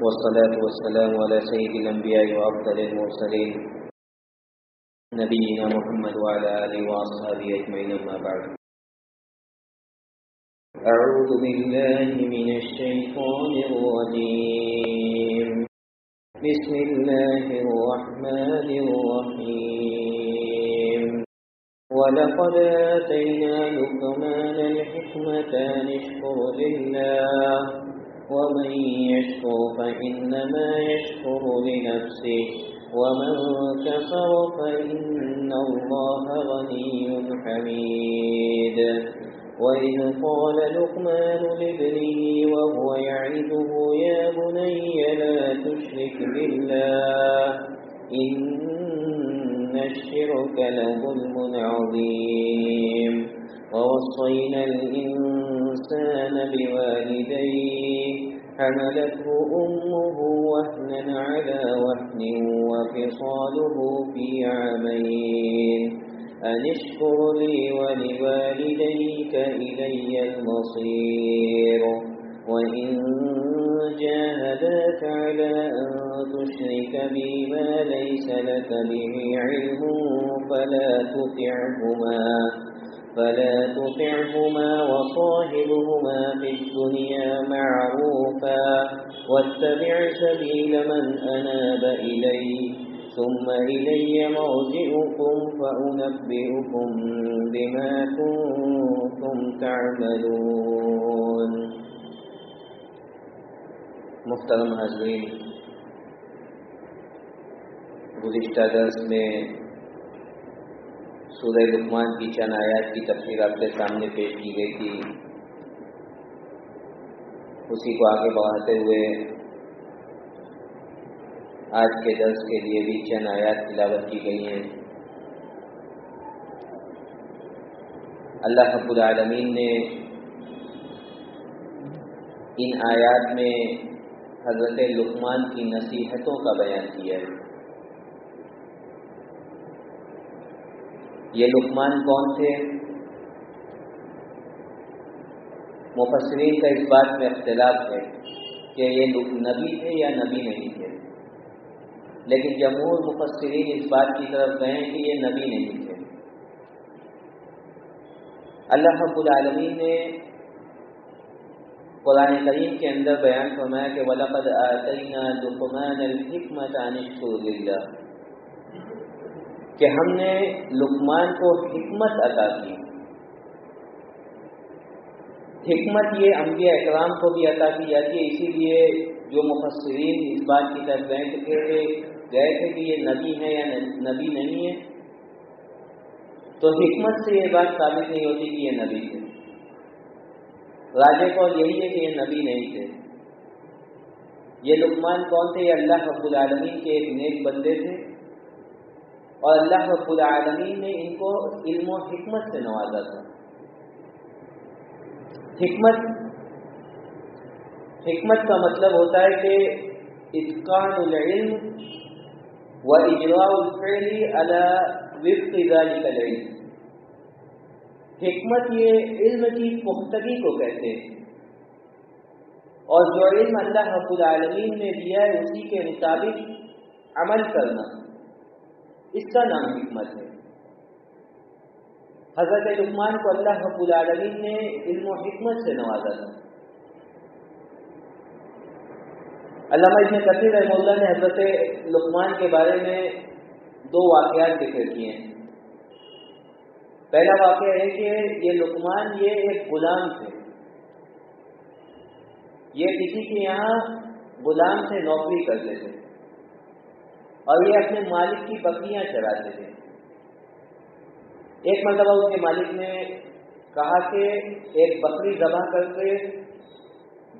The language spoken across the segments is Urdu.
والصلاة والسلام على سيد الأنبياء وأفضل المرسلين نبينا محمد وعلى آله وأصحابه أجمعين أما بعد. أعوذ بالله من الشيطان الرجيم. بسم الله الرحمن الرحيم. ولقد آتينا لقمان الحكمة أن اشكر لله ومن يشكر فإنما يشكر لنفسه ومن كفر فإن الله غني حميد. وإذ قال لقمان لابنه وهو يعظه يا بني لا تشرك بالله إن الشرك لظلم عظيم. ووصينا الإنسان بوالديه حملته أمه وهنا على وهن وفصاله في عامين أن اشكر لي ولوالديك إلي المصير. وإن جاهداك على أن تشرك بي ما ليس لك به علم فلا تطعهما وصاحبهما في الدنيا معروفا واتبع سبيل من أناب إلي ثم إلي مرجعكم فأنبئكم بما كنتم تعملون. محترم حاضرین، گزشتہ درس میں سورہ لقمان کی چند آیات کی تفسیر آپ کے سامنے پیش کی گئی تھی. اسی کو آگے بڑھاتے ہوئے آج کے درس کے لیے بھی چند آیات تلاوت کی گئی ہیں. اللہ رب العالمین نے ان آیات میں حضرت لقمان کی نصیحتوں کا بیان کیا ہے. یہ لقمان کون تھے؟ مفسرین کا اس بات میں اختلاف ہے کہ یہ نبی تھے یا نبی نہیں تھے، لیکن جمہور مفسرین اس بات کی طرف گئے کہ یہ نبی نہیں تھے. اللہ رب العالمین نے قرآن کریم کے اندر بیان فرمایا کہ وَلَقَدْ آتَيْنَا لُقْمَانَ الْحِكْمَةَ أَنِ اشْكُرْ لِلَّهِ، کہ ہم نے لقمان کو حکمت عطا کی. حکمت یہ انبیاء اکرام کو بھی عطا کی جاتی ہے، اسی لیے جو مفسرین اس بات کی طرف گئے تھے کہ یہ نبی ہے یا نبی نہیں ہے، تو حکمت سے یہ بات ثابت نہیں ہوتی کہ یہ نبی تھے. راجح قول یہی ہے کہ یہ نبی نہیں تھے. یہ لقمان کون تھے؟ یہ اللہ رب العالمین کے ایک نیک بندے تھے، اور اللہ رب العالمین نے ان کو علم و حکمت سے نوازا تھا. حکمت کا مطلب ہوتا ہے کہ اتقان العلم و اجراء الفعل علی وفق ذلک العلم. حکمت یہ علم کی پختگی کو کہتے ہیں، اور جو علم اللہ رب العالمین نے دیا ہے اسی کے مطابق عمل کرنا، اس کا نام حکمت ہے. حضرت لقمان کو اللہ رب العالمین نے علم و حکمت سے نوازا تھا. علامہ ابن کثیر رحمہ اللہ نے حضرت لقمان کے بارے میں دو واقعات ذکر کیے ہیں. پہلا واقعہ ہے کہ یہ لقمان یہ ایک غلام تھے. یہ کسی کے یہاں غلام سے نوکری کرتے تھے اور یہ اپنے مالک کی بکریاں چراتے تھے. ایک مرتبہ اس کے مالک نے کہا کہ ایک بکری ذبح کر کے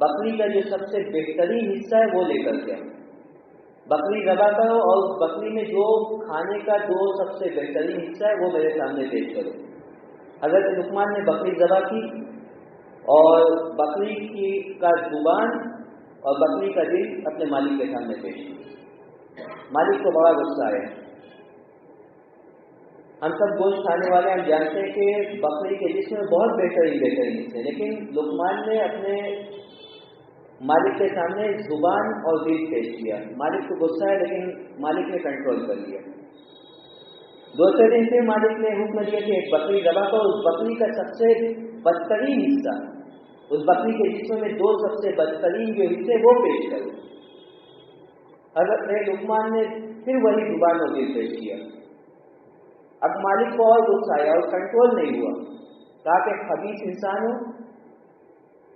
بکری کا جو سب سے بہترین حصہ ہے وہ لے کر کے بکری ذبح کرو اور اس بکری میں جو کھانے کا جو سب سے بہترین حصہ ہے وہ میرے سامنے پیش کرو. حضرت لقمان نے بکری ذبح کی اور بکری کا زبان اور بکری کا دل اپنے مالک کے سامنے پیش کیا. مالک کو بڑا غصہ آیا. ہم سب گوشت کھانے والے ہم جانتے ہیں کہ بکری کے جسم میں بہت بہترین حصے، لیکن لقمان نے اپنے مالک کے سامنے زبان اور دل پیش کیا. مالک کو غصہ ہے لیکن مالک نے کنٹرول کر لیا. دوسرے دن سے مالک نے حکم دیا کہ ایک بکری ذبح کرو. اس بکری کا سب سے بدترین حصہ، اس بکری کے جسم میں دو سب سے بدترین جو حصے وہ پیش کرو. حضرت لقمان نے پھر وہی زبان اور دل پیش کیا. اب مالک کو اور غصہ آیا اور کنٹرول نہیں ہوا. کہا کہ خبیث انسان ہو،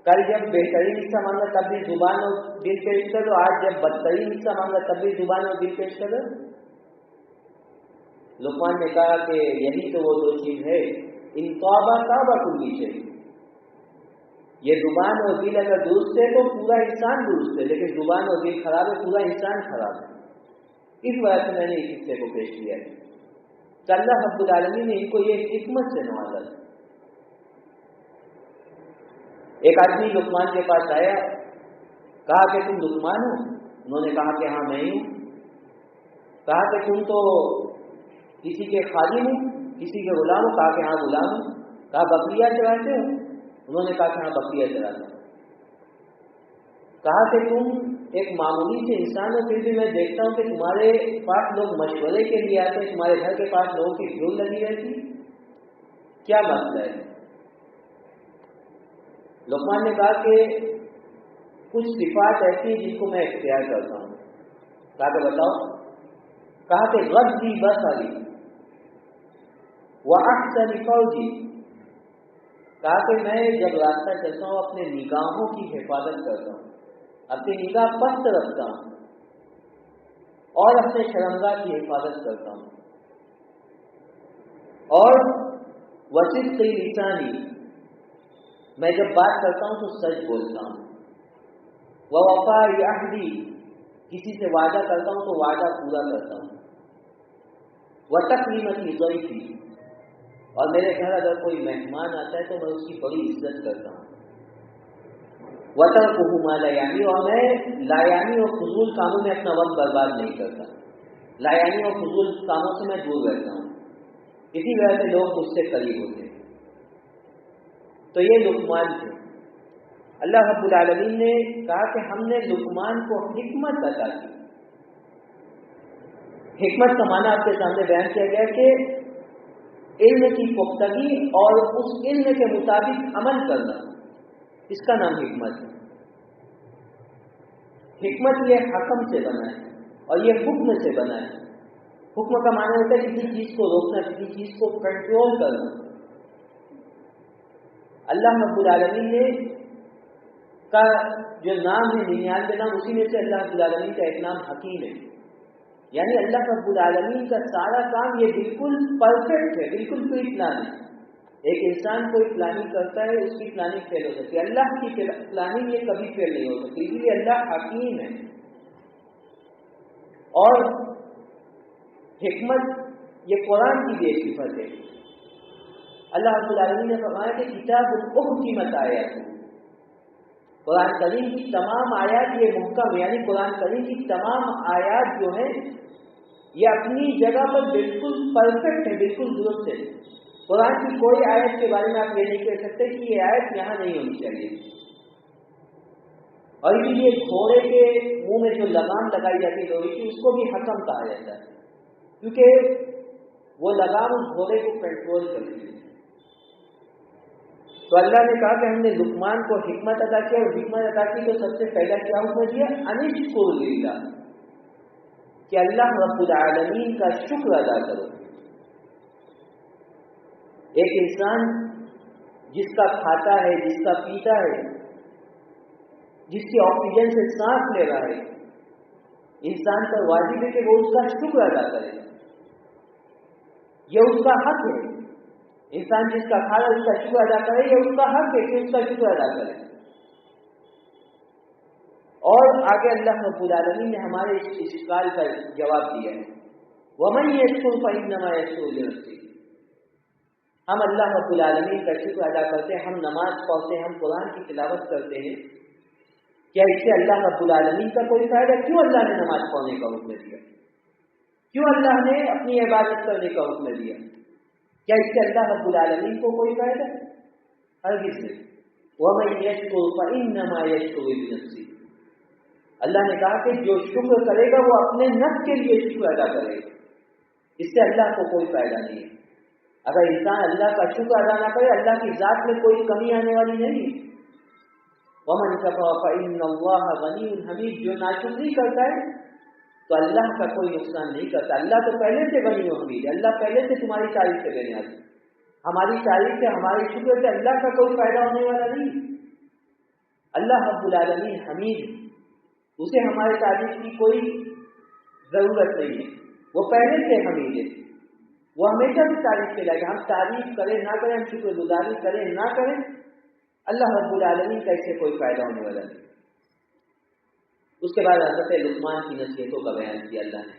کل جب بہترین حصہ مانگا تب بھی زبان اور دل پیش کرو، آج جب بدترین حصہ مانگا تب بھی زبان اور دل پیش کرو. لقمان نے کہا کہ یہی تو وہ دو چیز ہے، ان توبہ توبہ کلی چاہیے. یہ زبان اور دل اگر درست ہے تو پورا انسان درست ہے، لیکن زبان اور دل خراب ہے پورا انسان خراب ہے. اس وجہ سے میں نے اس حصے کو پیش کیا ہے کہ اللہ رب العالمین نے ان کو یہ حکمت سے نوازا. ایک آدمی لقمان کے پاس آیا، کہا کہ تم لقمان ہو؟ انہوں نے کہا کہ ہاں میں ہی ہوں. کہا کہ تم تو کسی کے خادم ہو، کسی کے غلام ہو؟ کہا کہ ہاں غلام ہوں. کہا بکریاں چراتے ہو؟ انہوں نے کہا کہ ہاں بکریاں چراتے ہو. کہا کہ تم ایک معمولی سے انسان ہو، پھر بھی میں دیکھتا ہوں کہ تمہارے پاس لوگ مشورے کے لیے آتے ہیں، تمہارے گھر کے پاس لوگوں کی بھیڑ لگی رہتی، کیا مسئلہ ہے؟ لقمان نے کہا کہ کچھ صفات ایسی ہیں جن کو میں اختیار کرتا ہوں. کہا کہ بتاؤ. کہا کہ غضی بصری واحسن فرجی. کہا کہ میں جب راستہ چلتا ہوں اپنے نگاہوں کی حفاظت کرتا ہوں، اپنی نگاہ پست رکھتا ہوں اور اپنے شرمگاہ کی حفاظت کرتا ہوں، اور وصدق لسانی، میں جب بات کرتا ہوں تو سچ بولتا ہوں، ووفاء عہدی، کسی سے وعدہ کرتا ہوں تو وعدہ پورا کرتا ہوں، وتکریم ضیفی، اور میرے گھر اگر کوئی مہمان آتا ہے تو میں اس کی بڑی عزت کرتا ہوں، وترکہ ما لا یعنی، اور میں لایعنی اور فضول کاموں میں اپنا وقت برباد نہیں کرتا. لایعنی اور فضول کاموں سے میں دور رہتا ہوں. اسی وجہ سے لوگ مجھ سے قریب ہوتے ہیں. تو یہ لقمان تھے. اللہ رب العالمین نے کہا کہ ہم نے لقمان کو حکمت عطا کی. حکمت کا معنی آپ کے سامنے بیان کیا گیا کہ علم کی پختگی اور اس علم کے مطابق عمل کرنا، اس کا نام حکمت ہے. حکمت یہ حکم سے بنا ہے اور یہ حکم سے بنا ہے. حکم کا معنی ہوتا ہے کسی چیز کو روکنا، کسی چیز کو کنٹرول کرنا. اللہ رب العالمین نے کا جو نام ہے 99 نام، اسی میں سے اللہ رب العالمین کا ایک نام حکیم ہے. یعنی اللہ رب العالمین کا سارا کام یہ بالکل پرفیکٹ ہے، بالکل پری پلان ہے. ایک انسان کوئی پلاننگ کرتا ہے، اس کی پلاننگ فیل ہو سکتی ہے، اللہ کی پلاننگ یہ کبھی فیل نہیں ہو سکتی، اس لیے اللہ حکیم ہے. اور حکمت یہ قرآن کی بھی ایک صفت ہے. اللہ رب العالمین نے فرمایا کہ کتاب احکمت آیات، قرآن کریم کی تمام آیات یہ محکم، یعنی قرآن کریم کی تمام آیات جو ہیں یہ اپنی جگہ پر بالکل پرفیکٹ ہے، بالکل درست ہے. قرآن کی کوئی آیت کے بارے میں آپ یہ نہیں کہہ سکتے کہ یہ آیت یہاں نہیں ہونی چاہیے. اور اسی لیے گھوڑے کے منہ میں جو لگام لگائی جاتی ہے لوہے کی، اس کو بھی حکم کہا جاتا ہے، کیونکہ وہ لگام اس گھوڑے کو کنٹرول کرتی ہے. تو اللہ نے کہا کہ ہم نے لقمان کو حکمت عطا کیا، اور حکمت عطا کی تو سب سے پہلا کیا حکم دیا؟ انشکر للہ، کہ اللہ رب العالمین کا شکر ادا کرو. ایک انسان جس کا کھاتا ہے، جس کا پیتا ہے، جس کی آکسیجن سے سانس لے رہا ہے، انسان پر واجب ہے کہ وہ اس کا شکر ادا کرے. یہ اس کا حق ہے. انسان جس کا کھا رہا ہے اس کا شکر ادا کرے، یہ اس کا حق ہے کہ اس کا شکر ادا کرے. اور آگے اللہ رب العالمین نے ہمارے اس اشکال کا جواب دیا ہے، وَمَن يَشْكُرْ فَإِنَّمَا يَشْكُرُ لِنَفْسِهِ. ہم اللہ رب العالمین کا شکر ادا کرتے ہیں، ہم نماز پڑھتے ہیں، ہم قرآن کی تلاوت کرتے ہیں. کیا اس سے اللہ رب العالمین کا کوئی فائدہ؟ کیوں اللہ نے نماز پڑھنے کا حکم دیا؟ کیوں اللہ نے اپنی عبادت کرنے کا حکم دیا؟ کیا اس سے اللہ رب العالمین کو کوئی فائدہ؟ ہرگز نہیں. وَمَن يَشْكُرْ فَإِنَّمَا يَشْكُرُ لِنَفْسِهِ. اللہ نے کہا کہ جو شکر کرے گا وہ اپنے نفس کے لیے شکر ادا کرے گا، اس سے اللہ کو کوئی فائدہ نہیں ہے۔ اگر انسان اللہ کا شکر ادا نہ کرے، اللہ کی ذات میں کوئی کمی آنے والی نہیں ہے۔ وَمَنْ كَفَرَ فَإِنَّ اللَّهَ غَنِيٌّ حَمِيدٌ، جو ناشکری کرتا ہے تو اللہ کا کوئی نقصان نہیں کرتا۔ اللہ تو پہلے سے غنی و حمید ہے، اللہ پہلے سے تمہاری تعریف سے لینے آتی، ہماری تعریف سے ہمارے شکر سے اللہ کا کوئی فائدہ ہونے والا نہیں۔ اللہ رب العالمین حمید ہے، اسے ہمارے تعریف کی کوئی ضرورت نہیں ہے، وہ پہلے سے حمید ہے، وہ ہمیشہ بھی تعریف کے لائق۔ ہم تعریف کریں نہ کریں، ہم شکر گزاری کریں نہ کریں، اللہ رب العالمین کا اس سے کوئی فائدہ ہونے والا نہیں۔ اس کے بعد حضرت لقمان کی نصیحتوں کا بیان کیا اللہ نے۔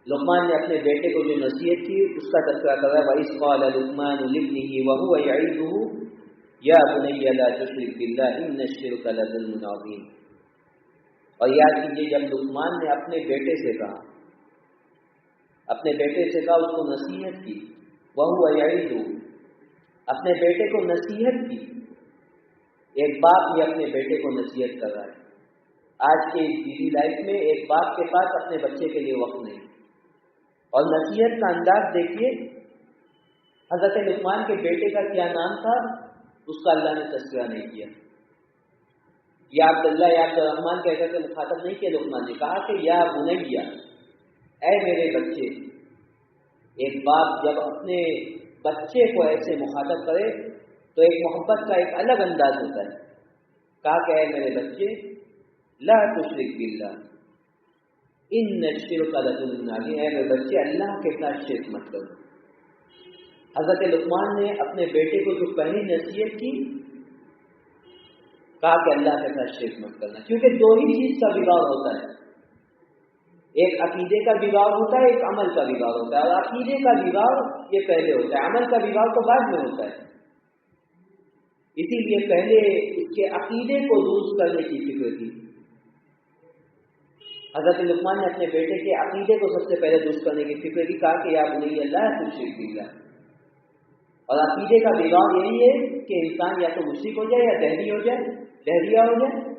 لقمان نے اپنے بیٹے کو جو نصیحت کی اس کا تذکرہ کر رہا ہے، وَإِذْ قَالَ لُقْمَانُ لِابْنِهِ وَهُوَ يَعِظُهُ يَا بُنَيَّ لَا تُشْرِكْ بِاللَّهِ إِنَّ الشِّرْكَ لَظُلْمٌ عَظِيمٌ۔ اور یاد کیجیے جب لقمان نے اپنے بیٹے سے کہا، اس کو نصیحت کی، وَهُوَ يَعِظُهُ، اپنے بیٹے کو نصیحت کی۔ ایک باپ یہ اپنے بیٹے کو نصیحت کر رہا ہے۔ آج کے بزی لائف میں ایک باپ کے پاس اپنے بچے کے لیے وقت نہیں، اور نصیحت کا انداز دیکھیے۔ حضرت لقمان کے بیٹے کا کیا نام تھا، اس کا اللہ نے تذکرہ نہیں کیا۔ یا عبداللہ یا عبد الرحمن کہہ کر کے مخاطب نہیں کیا، لقمان نے کہا کہ یا بنیا، اے میرے بچے۔ ایک باپ جب اپنے بچے کو ایسے مخاطب کرے تو ایک محبت کا ایک الگ انداز ہوتا ہے۔ کہا کہ اے میرے بچے، لا تشرک باللہ ان الشرک لظلم عظیم، اے میرے بچے اللہ کے ساتھ شرک مت کرو۔ حضرت لقمان نے اپنے بیٹے کو جو پہلی نصیحت کی، کہا کہ اللہ کے ساتھ شرک مت کرنا، کیونکہ دو ہی چیز کا بگاڑ ہوتا ہے، ایک عقیدے کا بگاڑ ہوتا ہے، ایک عمل کا بگاڑ ہوتا ہے۔ اور عقیدے کا بگاڑ یہ پہلے ہوتا ہے، عمل کا بگاڑ تو بعد میں ہوتا ہے۔ اسی لیے پہلے اس کے عقیدے کو درست کرنے کی فکر کی۔ حضرت لقمان نے اپنے بیٹے کے عقیدے کو سب سے پہلے درست کرنے کی فکر کی، کہا کہ یا بنی اللہ تشرک باللہ۔ اور عقیدے کا بگاڑ یہی ہے کہ انسان یا تو مشرک ہو جائے، یا دہریہ ہو جائے،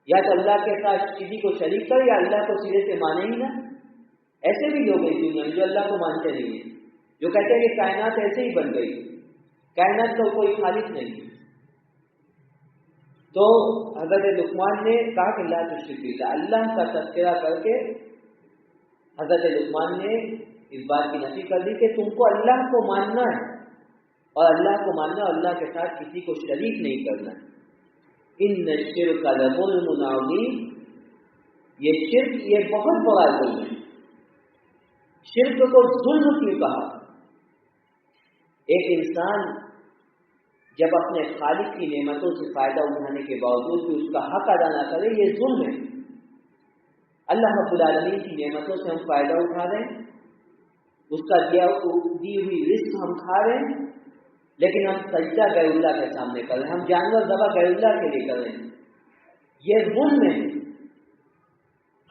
یا تو اللہ کے ساتھ کسی کو شریک کر، یا اللہ کو سرے سے مانے ہی نہ۔ ایسے بھی لوگ ہیں دنیا میں جو اللہ کو مانتے نہیں ہیں، جو کہتے ہیں کہ کائنات ایسے ہی بن گئی، کائنات کا کوئی خالق نہیں۔ تو حضرت لقمان نے کہا کہ لا تشرک باللہ، اللہ کا تذکرہ کر کے حضرت لقمان نے اس بات کی نفی کر دی کہ تم کو اللہ کو ماننا ہے، اور اللہ کو ماننا، اللہ کے ساتھ کسی کو شریک نہیں کرنا ہے۔ ان الشرک لظلم عظیم، یہ شرک یہ بہت بڑا ظلم ہے۔ شرک کو ظلم کیوں کہا؟ ایک انسان جب اپنے خالق کی نعمتوں سے فائدہ اٹھانے کے باوجود بھی اس کا حق ادا نہ کرے، یہ ظلم ہے۔ اللہ رب العالمین کی نعمتوں سے ہم فائدہ اٹھا رہے ہیں، اس کا دی ہوئی رزق ہم کھا رہے ہیں، لیکن ہم سجدہ غیر اللہ کے سامنے کر رہے ہیں، ہم جانور ذبح غیر اللہ کے لیے کر رہے ہیں، یہ ظلم ہے۔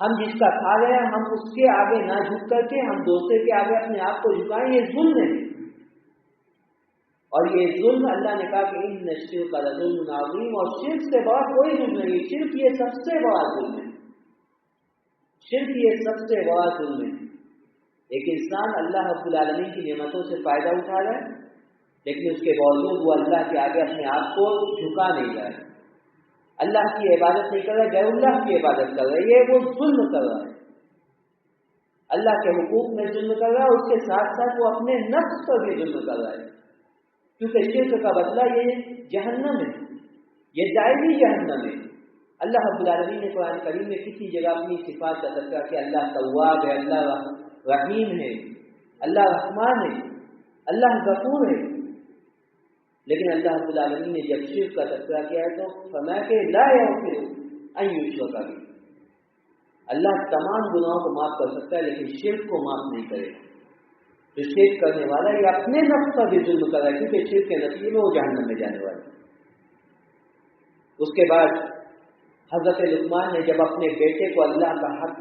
ہم جس کا کھا رہے ہیں ہم اس کے آگے نہ جھک کر کے ہم دوسرے کے آگے اپنے آپ کو جھکائیں، یہ ظلم ہے۔ اور یہ ظلم اللہ نے کہا کہ ان الشرک لظلم عظیم، اور شرک سے بڑا کوئی ظلم نہیں، شرک یہ سب سے بڑا ظلم ہے، شرک یہ سب سے بڑا ظلم ہے۔ ایک انسان اللہ رب العالمین کی نعمتوں سے فائدہ اٹھا رہا ہے، لیکن اس کے باوجود وہ اللہ کے آگے اپنے آپ کو جھکا نہیں رہا ہے، اللہ کی عبادت نہیں کر رہا ہے، غیر اللہ کی عبادت کر رہا ہے، یہ وہ ظلم کر رہا ہے، اللہ کے حقوق میں ظلم کر رہا ہے، اور اس کے ساتھ ساتھ وہ اپنے نفس پر بھی ظلم کر رہا ہے، کیونکہ شرک کا بدلہ یہ جہنم ہے، یہ دائمی جہنم ہے۔ اللہ رب العالمین نے قرآن کریم میں کسی جگہ اپنی صفات کا تذکرہ کہ اللہ تواب ہے، اللہ رحیم ہے، اللہ رحمان ہے، اللہ غفور ہے، لیکن اللہ رب العالمین نے جب شرک کا تذکرہ کیا ہے تو فرمایا کہ لا یغفر ان یشرک بہ، اللہ تمام گناہوں کو معاف کر سکتا ہے لیکن شرک کو معاف نہیں کرے گا۔ جو شرک کرنے والا یہ اپنے نفس پر بھی ظلم کر رہا ہے، کیونکہ شرک کے نتیجے میں وہ جہنم میں جانے والا ہے۔ اس کے بعد حضرت لقمان نے جب اپنے بیٹے کو اللہ کا حق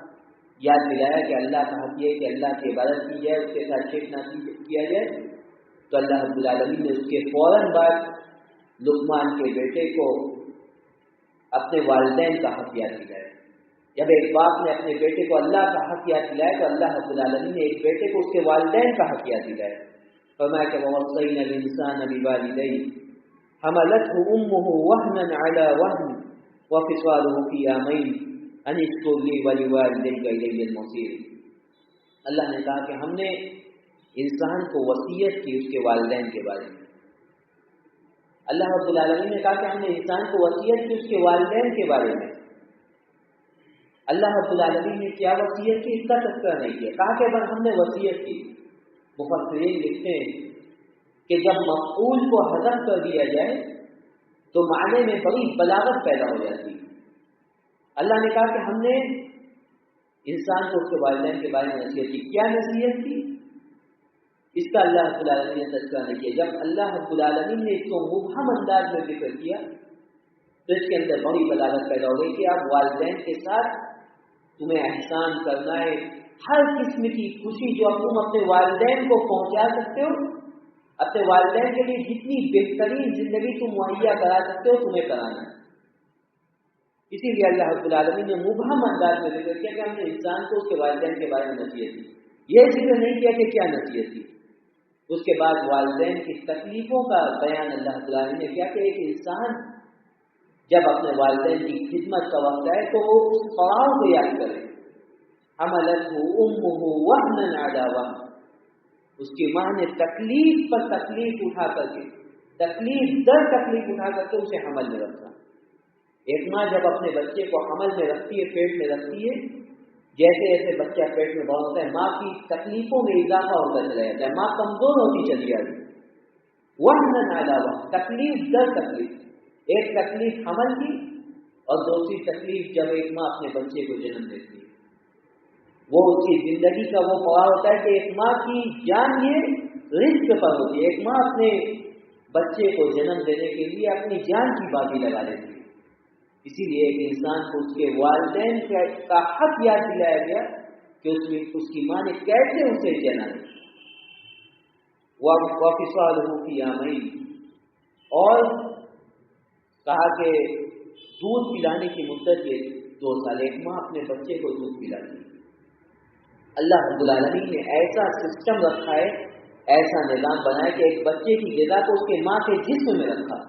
یاد دلایا کہ اللہ کا حق یہ کہ اللہ کی عبادت کی جائے، اس کے ساتھ شرک نہ کیا جائے، تو اللہ رب العالمین نے اس کے فوراً بعد لقمان کے بیٹے کو اپنے والدین کا حق یاد دلائے. جب ایک باپ نے اپنے بیٹے کو اللہ کا حق یاد دلایا تو اللہ رب العالمین نے ایک بیٹے کو اس کے والدین کا حق یاد دلایا. فرمایا کہ وَوَصَّيْنَا الْإِنسَانَ بِوَالِدَيْهِ حَمَلَتْهُ أُمُّهُ وَهْنًا عَلَى وَهْنٍ وَفِصَالُهُ فِي عَامَيْنِ أَنِ اشْكُرْ لِي وَلِوَالِدَيْكَ إِلَيَّ الْمَصِيرُ. اللہ نے کہا کہ ہم نے انسان کو وصیت کی اس کے والدین کے بارے میں. اللہ رب العالمین نے کہا کہ ہم نے انسان کو وصیت کی اس کے والدین کے بارے میں. اللہ رب العالمین نے کیا وصیت کی اس کا تذکرہ نہیں کیا. کہا کہ اگر ہم نے وصیت کی. مفسرین لکھتے ہیں کہ جب مفعول کو حذف کر دیا جائے تو معنی میں بڑی بلاغت پیدا ہو جاتی ہے. اللہ نے کہا کہ ہم نے انسان کو اس کے والدین کے بارے میں نصیحت کی. کیا نصیحت کی اس کا اللہ رب العالمین نے تذکرہ نہیں کیا. جب اللہ رب العالمین نے اس کو مبہم انداز میں ذکر کیا تو اس کے اندر بڑی بلاغت پیدا ہو گئی کہ اب والدین کے ساتھ تمہیں احسان کرنا ہے. ہر قسم کی خوشی جو تم اپنے والدین کو پہنچا سکتے ہو, اپنے والدین کے لیے جتنی بہترین زندگی تم مہیا کرا سکتے ہو تمہیں کرانا ہے. اسی لیے اللہ رب العالمین نے مبہم انداز میں ذکر کیا کہ ہم نے انسان کو اس کے والدین کے بارے میں نصیحت دی. یہ ذکر نہیں کیا کہ کیا نصیحت دی. اس کے بعد والدین کی تکلیفوں کا بیان اللہ رب العالمین نے کیا کہ ایک انسان جب اپنے والدین کی خدمت کا وقت آئے تو وہ اس پڑاؤ کو یاد کرے. حملتہ امہ وہنا علی وہن, اس کی ماں نے تکلیف پر تکلیف اٹھا کر کے, تکلیف در تکلیف اٹھا کر کے اسے حمل میں رکھا. ایک ماں جب اپنے بچے کو حمل میں رکھتی ہے, پیٹ میں رکھتی ہے, جیسے جیسے بچہ پیٹ میں بڑھ ہوتا ہے ماں کی تکلیفوں میں اضافہ ہوتا چلا جاتا ہے, ماں کمزور ہوتی چلی جاتی. وہنا علی وہن, تکلیف در تکلیف. ایک تکلیف حمل کی اور دوسری تکلیف جب ایک ماں اپنے بچے کو جنم دیتی ہے. وہ اس کی زندگی کا وہ پڑاؤ ہوتا ہے کہ ایک ماں کی جان یہ رزق پر ہوتی ہے. ایک ماں اپنے بچے کو جنم دینے کے لیے اپنی جان کی بازی لگا لیتی ہے. اسی لیے ایک انسان کو اس کے والدین کا حق یاد دلایا گیا کہ اس کی ماں نے کیسے اسے جنا دی. وَفِصَالُهُ فِي عَامَيْنِ, اور کہا کہ دودھ پلانے کی مدت یہ 2 سال. ایک ماں اپنے بچے کو دودھ پلاتی ہے. اللہ رب العالمین نے ایسا سسٹم رکھا ہے, ایسا نظام بنایا کہ ایک بچے کی غذا کو اس کے ماں کے جسم میں رکھا,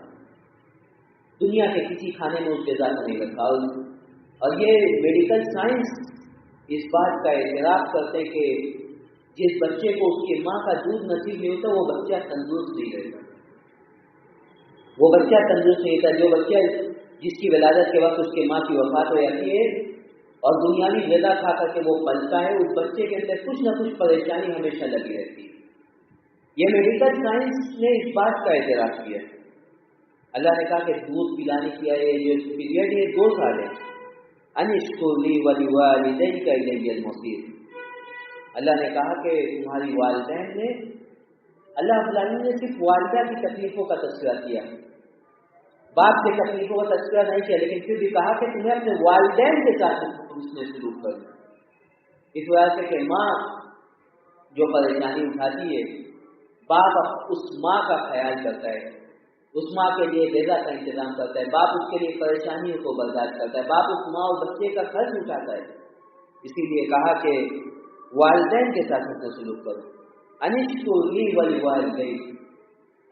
دنیا کے کسی کھانے میں اس غذا کو نہیں رکھا. اور یہ میڈیکل سائنس اس بات کا اعتراف کرتے ہیں کہ جس بچے کو اس کی ماں کا دودھ نصیب نہیں ہوتا وہ بچہ تندرست نہیں رہتا. وہ بچہ تندرست نہیں رہتا. جو بچہ جس کی ولادت کے وقت اس کے ماں کی وفات ہو جاتی ہے اور دنیاوی غذا کھا کر کے وہ پلتا ہے, اس بچے کے اندر کچھ نہ کچھ پریشانی ہمیشہ لگی رہتی ہے. یہ میڈیکل سائنس نے اس بات کا اعتراف کیا. اللہ نے کہا کہ دودھ پلانے کی جو پیریڈ ہے 2 سال ہے. ان اشکر لی ولوالدیک الی المصیر. اللہ نے کہا کہ تمہاری والدین نے, اللہ رب العالمین نے صرف والدہ کی تکلیفوں کا تذکرہ کیا, باپ کی تکلیفوں کا تذکرہ نہیں کیا, لیکن پھر بھی کہا کہ تمہیں اپنے والدین کے ساتھ اس نے سلوک کر. اس وجہ سے کہ ماں جو پریشانی اٹھاتی ہے, باپ اس ماں کا خیال کرتا ہے, اس ماں کے لیے غذا کا انتظام کرتا ہے, باپ اس کے لیے پریشانیوں کو برداشت کرتا ہے, باپ اس ماں اور بچے کا خرچ اٹھاتا ہے. اسی لیے کہا کہ والدین کے ساتھ اس نے سلوک کرو. انشکر لی ولوالدیک,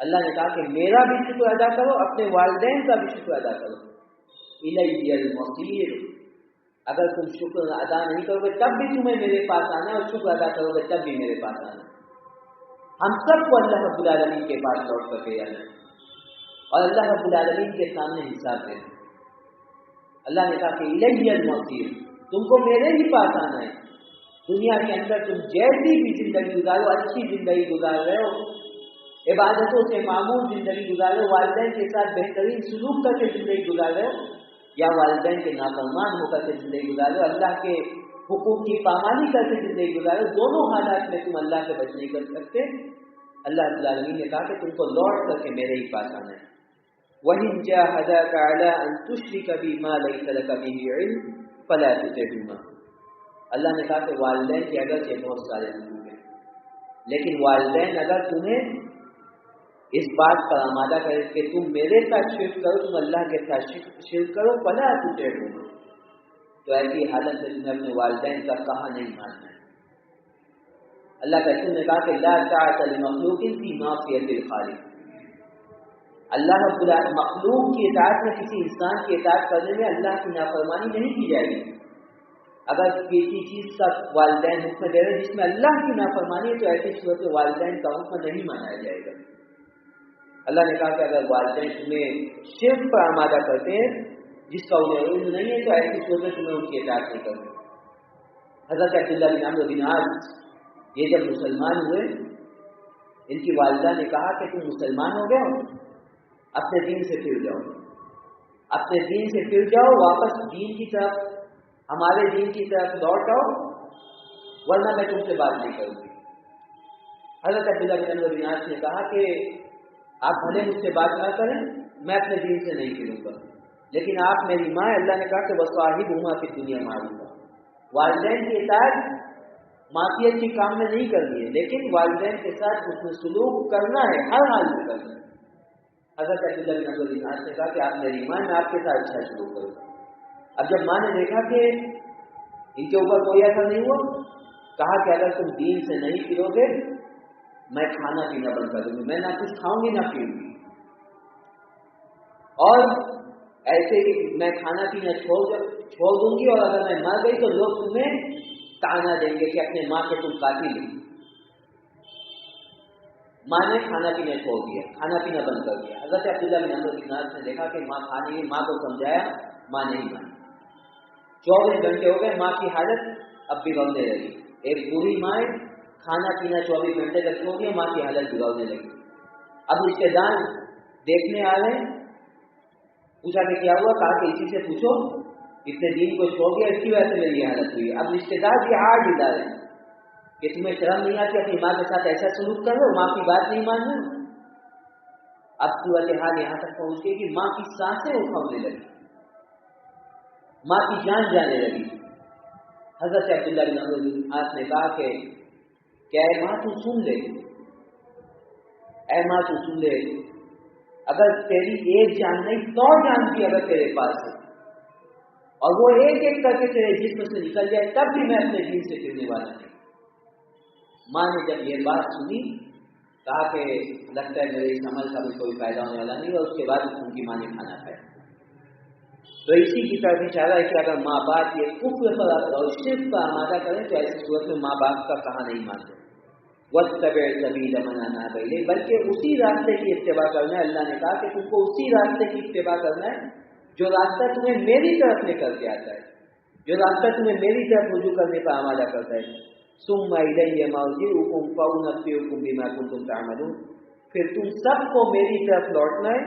اللہ نے کہا کہ میرا بھی شکر ادا کرو, اپنے والدین کا بھی شکر ادا کرو. الی المصیر, اگر تم شکر ادا نہیں کرو گے تب بھی تمہیں میرے پاس آنا ہے, اور شکر ادا کرو گے تب بھی میرے پاس آنا ہے. ہم سب کو اللہ رب العالمین کے پاس لوٹ کر کے جانا ہے اور اللہ رب العالمین کے سامنے حساب دینا. اللہ نے کہا کہ الی المصیر, تم کو میرے ہی پاس آنا ہے. دنیا کے اندر تم جیسی بھی زندگی گزارو, اچھی زندگی گزار رہے ہو, عبادتوں سے معمول زندگی گزار رہے ہو, والدین کے ساتھ بہترین سلوک کر کے زندگی گزار رہے ہو, یا والدین کے نافرمان ہو کر کے زندگی گزار رہے ہو, اللہ کے حقوق کی پامانی کر کے زندگی گزار رہے ہو, دونوں حالات میں تم اللہ سے بچ نہیں کر سکتے. اللہ رب العالمین نے کہا کہ تم کو لوٹ کر کے میرے ہی پاس آنا ہے. وَإِن جَاهَدَاكَ عَلَىٰ أَن تُشْرِكَ بِي مَا لَيْسَ لَكَ بِهِ عِلْمٌ فَلَا تُطِعْهُمَا. اللہ نے کہا کہ والدین کے اگرچہ بہت سارے حقوق ہیں, لیکن والدین اگر تمہیں اس بات پر آمادہ کرے کہ تم میرے ساتھ شرک کرو، تم اللہ کے ساتھ شرک کرو، فلا تطعہما، تو ایسی حالت میں تمہیں اپنے والدین کا کہا نہیں ماننا ہے۔ اللہ کے رسول نے کہا کہ لا طاعۃ لمخلوق فی معصیۃ الخالق، اللہ رب العالمین مخلوق کی اطاعت میں کسی انسان کی اطاعت کرنے میں اللہ کی نافرمانی نہیں کی جائے گی۔ اگر کسی چیز کا والدین حکم دے رہے جس میں اللہ کی نافرمانی ہے تو ایسی صورت میں والدین کا حکم نہیں مانا جائے گا۔ اللہ نے کہا کہ اگر والدین تمہیں شرک پر آمادہ کرتے ہیں جس کا انہیں علم نہیں ہے تو ایسی صورت میں تمہیں ان کی اطاعت نہیں کرنی۔ حضرت عبداللہ بن عمرو بن عاص یہ جب مسلمان ہوئے، ان کی والدہ نے کہا کہ تم مسلمان ہو گئے ہو، اپنے دین سے پھر جاؤ، اپنے دین سے پھر جاؤ، واپس دین کی طرف، ہمارے دین کی طرف لوٹ آؤ، ورنہ میں تم سے بات نہیں کروں گی۔ حضرت عبداللہ بن عمرو بن عاص نے کہا کہ آپ بھلے مجھ سے بات نہ کریں، میں اپنے دین سے نہیں پھروں گا، لیکن آپ میری ماں، اللہ نے کہا کہ وصاحبہما فی الدنیا معروفا، والدین کی اطاعت معصیت کے کام میں نہیں کرنی ہے، لیکن والدین کے ساتھ حسن سلوک کرنا ہے، ہر حال میں کرنا ہے۔ حضرت عبداللہ بن عمرو بن عاص نے کہا کہ آپ میری ماں، میں آپ کے ساتھ اچھا سلوک کروں گا۔ اب جب ماں نے دیکھا کہ ان کے اوپر کوئی اثر نہیں ہوا، کہا کہ اگر تم دین سے نہیں پھرو گے میں کھانا پینا بند کر دوں گی، میں نہ کچھ کھاؤں گی نہ پیوں گی، اور ایسے ہی میں کھانا پینا چھوڑ دوں گی، اور اگر میں مر گئی تو لوگ تمہیں تانا دیں گے کہ اپنے ماں کے تم قاتل ہو۔ ماں نے کھانا پینا چھوڑ دیا، کھانا پینا بند کر دیا۔ حضرت عبداللہ بن عمرو بن عاص نے دیکھا کہ ماں کھانے کی، ماں کو سمجھایا، ماں نہیں مانی۔ 24 گھنٹے ہو گئے، ماں کی حالت اب بگڑنے لگی۔ ایک بوڑھی ماں کھانا پینا 24 گھنٹے تک چھوڑ دیا، ماں کی حالت بگڑنے لگی۔ اب رشتے دار دیکھنے آ رہے، پوچھا کہ کیا ہوا؟ کہا کہ اسی سے پوچھو، اتنے دن کو چھوڑ دیا، اس کی وجہ سے میری یہ حالت ہوئی۔ اب رشتے دار بھی آڑ ڈلا رہے کہ تمہیں شرم نہیں آتی اپنی ماں کے ساتھ ایسا سلوک کر رہے ہو، ماں کی بات نہیں مان رہے۔ اب صورتحال یہاں تک پہنچ گئی کہ ماں کی سانسیں اٹھانے لگی، ماں کی جان جانے لگی۔ حضرت عبداللہ بن عمرو بن عاص نے کہا کہ اے ماں تو سن لے، اے ماں تو سن لے، اگر تیری ایک جان نہیں 100 جان بھی اگر تیرے پاس ہے اور وہ ایک ایک کر کے تیرے جسم سے نکل جائے تب بھی میں اپنے دین سے پھرنے والا نہیں۔ ماں نے جب یہ بات سنی کہا کہ لگتا ہے میرے اس عمل کا بھی کوئی فائدہ ہونے والا نہیں، اور اس کے بعد ان کی ماں نے کھانا کھایا۔ تو اسی کی طرف اشارہ ہے کہ اگر ماں باپ یہ کفر پر اور شرک پر آمادہ کریں تو ایسی صورت میں ماں باپ کا کہا نہیں مانتے۔ واتبع سبیل من اناب الیہ، بلکہ اسی راستے کی اتباع کرنا ہے۔ اللہ نے کہا کہ تم کو اسی راستے کی اتباع کرنا ہے جو راستہ تمہیں میری طرف لے کر کے آتا ہے، جو راستہ تمہیں میری طرف رجوع کرنے پر آمادہ کرتا ہے۔ ثم الی مرجعکم فانبئکم بما کنتم تعملون، پھر تم سب کو میری طرف لوٹنا ہے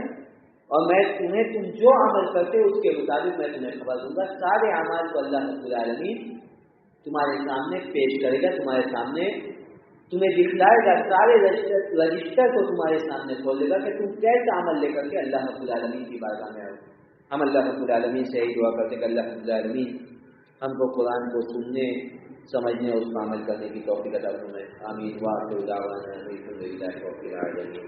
اور میں تم جو عمل کرتے اس کے مطابق میں تمہیں خبر دوں گا۔ سارے اعمال کو اللہ رب العالمین تمہارے سامنے پیش کرے گا، تمہارے سامنے تمہیں دکھلائے گا، سارے رجسٹر کو تمہارے سامنے کھولے گا کہ تم کیسا عمل لے کر کے اللہ رب العالمین کی بارگاہ میں آؤ۔ ہم اللہ رب العالمین سے یہی دعا کرتے کہ اللہ رب العالمین ہم کو قرآن کو سننے، سمجھنے اور اس پر عمل کرنے کی توفیق عطا فرمائے۔ آمین۔ وآخر دعوانا الحمد للہ رب العالمین۔